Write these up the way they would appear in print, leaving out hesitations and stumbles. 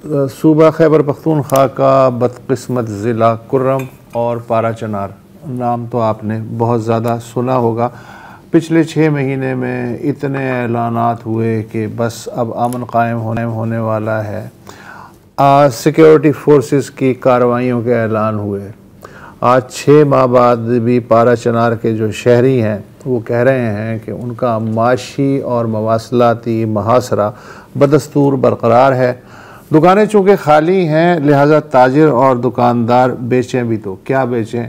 صوبہ خیبر پختونخوا کا بدقسمت ضلع کرم اور پارا چنار نام تو آپ نے بہت زیادہ سنا ہوگا۔ پچھلے 6 مہینے میں اتنے اعلانات ہوئے کہ بس اب امن قائم ہونے والا ہے۔ سیکیورٹی فورسز کی کارروائیوں کے اعلان ہوئے۔ آج 6 ماہ بعد بھی پارا چنار کے جو شہری ہیں وہ کہہ رہے ہیں کہ ان کا معاشی اور مواصلاتی محاصرہ بدستور برقرار ہے۔ دکانیں چونکہ خالی ہیں لہٰذا تاجر اور دکاندار بیچیں بھی تو کیا بیچیں،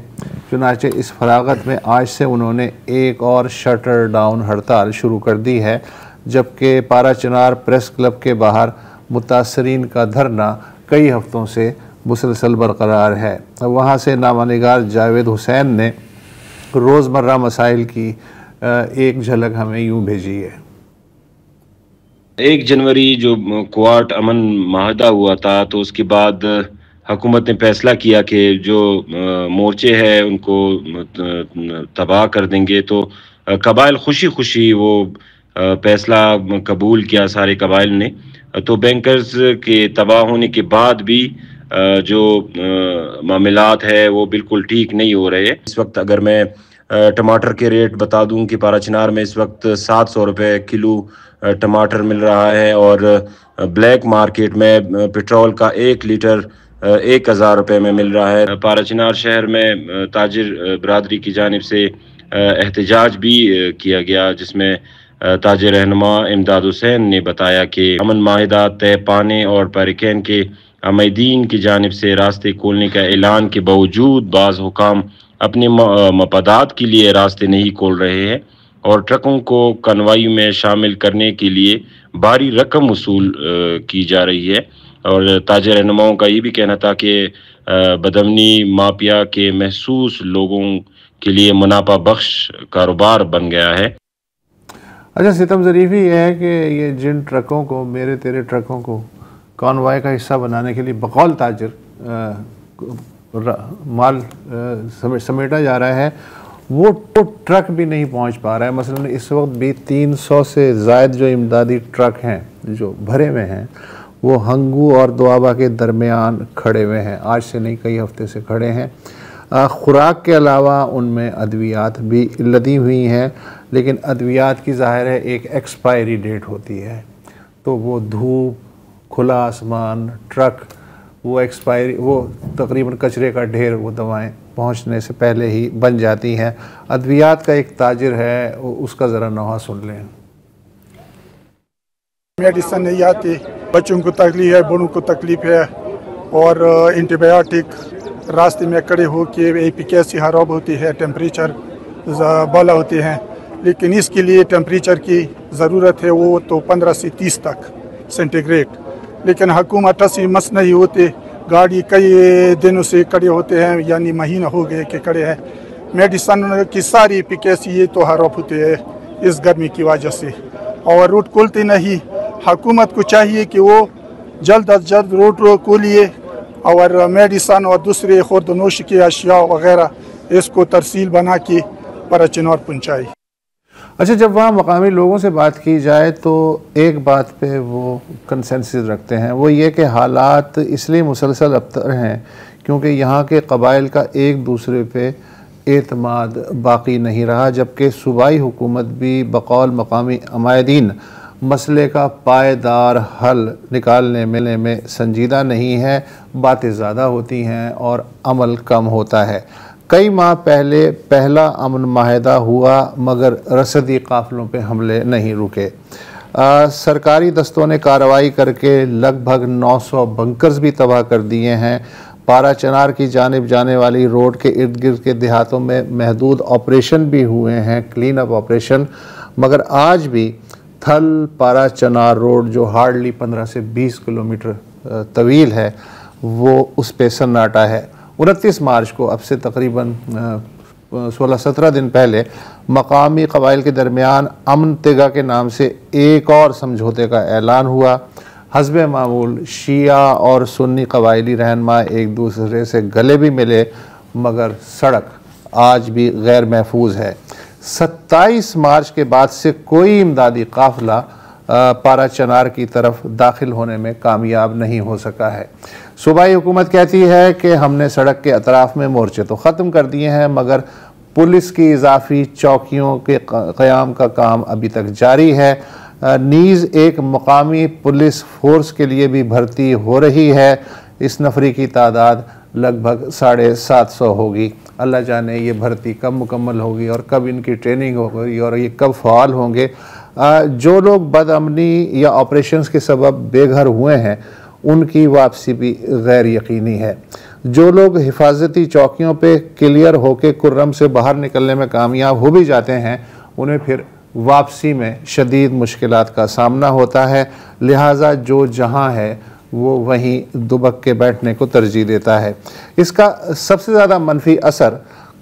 چنانچہ اس فراغت میں آج سے انہوں نے ایک اور شٹر ڈاؤن ہڑتال شروع کر دی ہے، جبکہ پارا چنار پریس کلب کے باہر متاثرین کا دھرنا کئی ہفتوں سے مسلسل برقرار ہے۔ وہاں سے نامہ نگار جاوید حسین نے روزمرہ مسائل کی ایک جھلک ہمیں یوں بھیجی ہے۔ 1 جنوری جو کوارٹ امن معاہدہ ہوا تھا تو اس کے بعد حکومت نے فیصلہ کیا کہ جو مورچے ہیں ان کو تباہ کر دیں گے، تو قبائل خوشی وہ فیصلہ قبول کیا سارے قبائل نے۔ تو بینکرز کے تباہ ہونے کے بعد بھی جو معاملات ہے وہ بالکل ٹھیک نہیں ہو رہے۔ اس وقت اگر میں ٹماٹر کے ریٹ بتا دوں کہ پارا چنار میں اس وقت 700 روپے کلو ٹماٹر مل رہا ہے، اور بلیک مارکیٹ میں پٹرول کا 1 لیٹر 1000 روپے میں مل رہا ہے۔ پارا چنار شہر میں تاجر برادری کی جانب سے احتجاج بھی کیا گیا، جس میں تاجر رہنما امداد حسین نے بتایا کہ امن معاہدہ طے پانے اور پیرکین کے عمیدین کی جانب سے راستے کھولنے کا اعلان کے باوجود بعض حکام اپنے مفادات کے لیے راستے نہیں کھول رہے ہیں، اور ٹرکوں کو کنوائی میں شامل کرنے کے لیے بھاری رقم وصول کی جا رہی ہے۔ اور تاجر رہنماؤں کا یہ بھی کہنا تھا کہ بدامنی مافیا کے محسوس لوگوں کے لیے منافع بخش کاروبار بن گیا ہے۔ اچھا، ستم ظریفی یہ ہے کہ یہ جن ٹرکوں کو میرے تیرے ٹرکوں کو کانوائے کا حصہ بنانے کے لیے بقول تاجر مال سمیٹا جا رہا ہے، وہ ٹرک بھی نہیں پہنچ پا رہا ہے۔ مثلا اس وقت بھی 300 سے زائد جو امدادی ٹرک ہیں جو بھرے ہوئے ہیں وہ ہنگو اور دوابہ کے درمیان کھڑے ہوئے ہیں، آج سے نہیں کئی ہفتے سے کھڑے ہیں۔ خوراک کے علاوہ ان میں ادویات بھی لدی ہوئی ہیں، لیکن ادویات کی ظاہر ہے ایک ایکسپائری ڈیٹ ہوتی ہے، تو وہ دھوپ، کھلا آسمان، ٹرک، وہ ایکسپائری، وہ تقریباً کچرے کا ڈھیر، وہ دوائیں پہنچنے سے پہلے ہی بن جاتی ہیں۔ ادویات کا ایک تاجر ہے، اس کا ذرا نوحہ سن لیں۔ میڈیسن نہیں آتی، بچوں کو تکلیف ہے، بڑوں کو تکلیف ہے، اور اینٹی بایوٹک راستے میں کھڑے ہو کے ایفیکیسی خراب ہوتی ہے، ٹیمپریچر بالا ہوتے ہیں، لیکن اس کے لیے ٹیمپریچر کی ضرورت ہے، وہ تو 15 سے 30 تک سینٹی گریڈ، لیکن حکومت سے مس نہیں ہوتے، گاڑی کئی دنوں سے کھڑے ہوتے ہیں، یعنی مہینہ ہو گئے کہ کھڑے ہیں۔ میڈیسن کی ساری ایفیکیسی یہ تو خراب ہوتی ہے اس گرمی کی وجہ سے، اور روڈ کھولتے نہیں۔ حکومت کو چاہیے کہ وہ جلد از جلد روڈ کھولیے اور میڈیسن اور دوسرے خورد و نوش کی اشیاء وغیرہ اس کو ترسیل بنا کے پارا چنار پہنچائے۔ اچھا، جب وہاں مقامی لوگوں سے بات کی جائے تو ایک بات پہ وہ کنسنسس رکھتے ہیں، وہ یہ کہ حالات اس لیے مسلسل ابتر ہیں کیونکہ یہاں کے قبائل کا ایک دوسرے پہ اعتماد باقی نہیں رہا، جبکہ صوبائی حکومت بھی بقول مقامی عمائدین مسئلے کا پائیدار حل نکالنے میں سنجیدہ نہیں ہے، باتیں زیادہ ہوتی ہیں اور عمل کم ہوتا ہے۔ کئی ماہ پہلے پہلا امن معاہدہ ہوا مگر رصدی قافلوں پہ حملے نہیں رکے۔ سرکاری دستوں نے کارروائی کر کے لگ بھگ 900 بنکرز بھی تباہ کر دیے ہیں۔ پارا چنار کی جانب جانے والی روڈ کے ارد گرد کے دیہاتوں میں محدود آپریشن بھی ہوئے ہیں، کلین اپ آپریشن، مگر آج بھی تھل پارا چنار روڈ جو ہارڈلی 15 سے 20 کلومیٹر طویل ہے وہ اس پہ سناٹا ہے۔ 29 مارچ کو اب سے تقریباً 16-17 دن پہلے مقامی قبائل کے درمیان امن تگا کے نام سے ایک اور سمجھوتے کا اعلان ہوا۔ حسب معمول شیعہ اور سنی قبائلی رہنما ایک دوسرے سے گلے بھی ملے، مگر سڑک آج بھی غیر محفوظ ہے۔ 27 مارچ کے بعد سے کوئی امدادی قافلہ پارا چنار کی طرف داخل ہونے میں کامیاب نہیں ہو سکا ہے۔ صوبائی حکومت کہتی ہے کہ ہم نے سڑک کے اطراف میں مورچے تو ختم کر دیے ہیں، مگر پولیس کی اضافی چوکیوں کے قیام کا کام ابھی تک جاری ہے۔ نیز ایک مقامی پولیس فورس کے لیے بھی بھرتی ہو رہی ہے، اس نفری کی تعداد لگ بھگ 750 ہوگی۔ اللہ جانے یہ بھرتی کب مکمل ہوگی اور کب ان کی ٹریننگ ہوگی اور یہ کب فعال ہوں گے۔ جو لوگ بد امنی یا آپریشنز کے سبب بے گھر ہوئے ہیں ان کی واپسی بھی غیر یقینی ہے۔ جو لوگ حفاظتی چوکیوں پہ کلیئر ہو کے کرم سے باہر نکلنے میں کامیاب ہو بھی جاتے ہیں، انہیں پھر واپسی میں شدید مشکلات کا سامنا ہوتا ہے، لہٰذا جو جہاں ہے وہ وہیں دبک کے بیٹھنے کو ترجیح دیتا ہے۔ اس کا سب سے زیادہ منفی اثر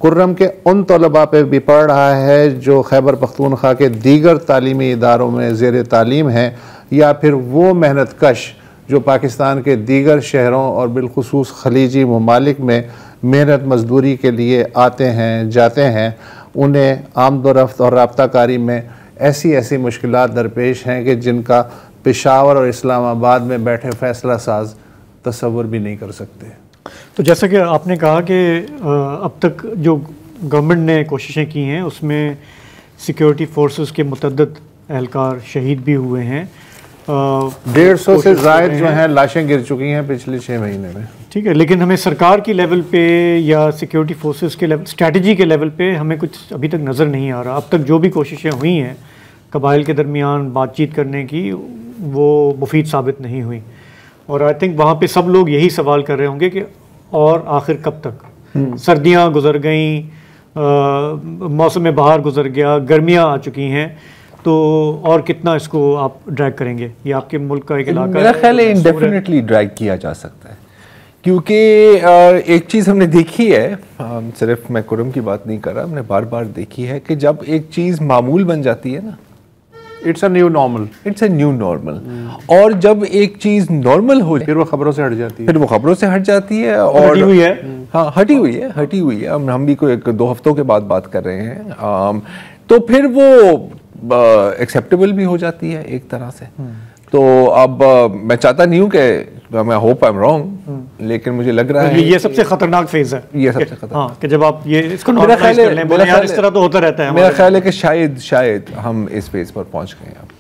کرم کے ان طلباء پہ بھی پڑ رہا ہے جو خیبر پختونخوا کے دیگر تعلیمی اداروں میں زیر تعلیم ہیں، یا پھر وہ محنت کش جو پاکستان کے دیگر شہروں اور بالخصوص خلیجی ممالک میں محنت مزدوری کے لیے آتے ہیں جاتے ہیں۔ انہیں آمد و رفت اور رابطہ کاری میں ایسی مشکلات درپیش ہیں کہ جن کا پشاور اور اسلام آباد میں بیٹھے فیصلہ ساز تصور بھی نہیں کر سکتے۔ تو جیسا کہ آپ نے کہا کہ اب تک جو گورنمنٹ نے کوششیں کی ہیں اس میں سیکیورٹی فورسز کے متعدد اہلکار شہید بھی ہوئے ہیں، 150 سے زائد جو ہیں لاشیں گر چکی ہیں پچھلے 6 مہینے میں، ٹھیک ہے، لیکن ہمیں سرکار کی لیول پہ یا سیکیورٹی فورسز کے لیول، اسٹریٹجی کے لیول پہ ہمیں کچھ ابھی تک نظر نہیں آ رہا۔ اب تک جو بھی کوششیں ہوئی ہیں قبائل کے درمیان بات چیت کرنے کی وہ مفید ثابت نہیں ہوئی، اور آئی تھنک وہاں پہ سب لوگ یہی سوال کر رہے ہوں گے کہ اور آخر کب تک؟ سردیاں گزر گئیں، موسم بہار گزر گیا، گرمیاں آ چکی ہیں، تو اور کتنا اس کو آپ ڈریگ کریں گے؟ یہ آپ کے ملک کا ایک علاقہ ہے، میرا خیال ہے انڈیفینیٹلی ڈریگ کیا جا سکتا ہے، کیونکہ ایک چیز ہم نے دیکھی ہے، صرف میں کرم کی بات نہیں کر رہا، ہم نے بار بار دیکھی ہے کہ جب ایک چیز معمول بن جاتی ہے نا، it's a new normal, it's a new normal, اور جب ایک چیز نارمل ہو پھر وہ خبروں سے ہٹ جاتی ہے، پھر وہ خبروں سے ہٹ جاتی ہے، اور ہٹی ہوئی ہے، ہاں ہٹی ہوئی ہے، ہم بھی کوئی 2 ہفتوں کے بعد بات کر رہے ہیں، تو پھر وہ ایکسیپٹیبل بھی ہو جاتی ہے ایک طرح سے۔ تو اب میں چاہتا نہیں ہوں کہ میں ہوپ آئی ایم رانگ، لیکن مجھے لگ رہا ہے یہ سب سے خطرناک فیز ہے، یہ سب سے خطرناک، ہاں، کہ جب آپ یہ اس کو نارملائز کر لیں، اس طرح تو ہوتا رہتا ہے، میرا خیال ہے کہ شاید ہم اس فیز پر پہنچ گئے ہیں۔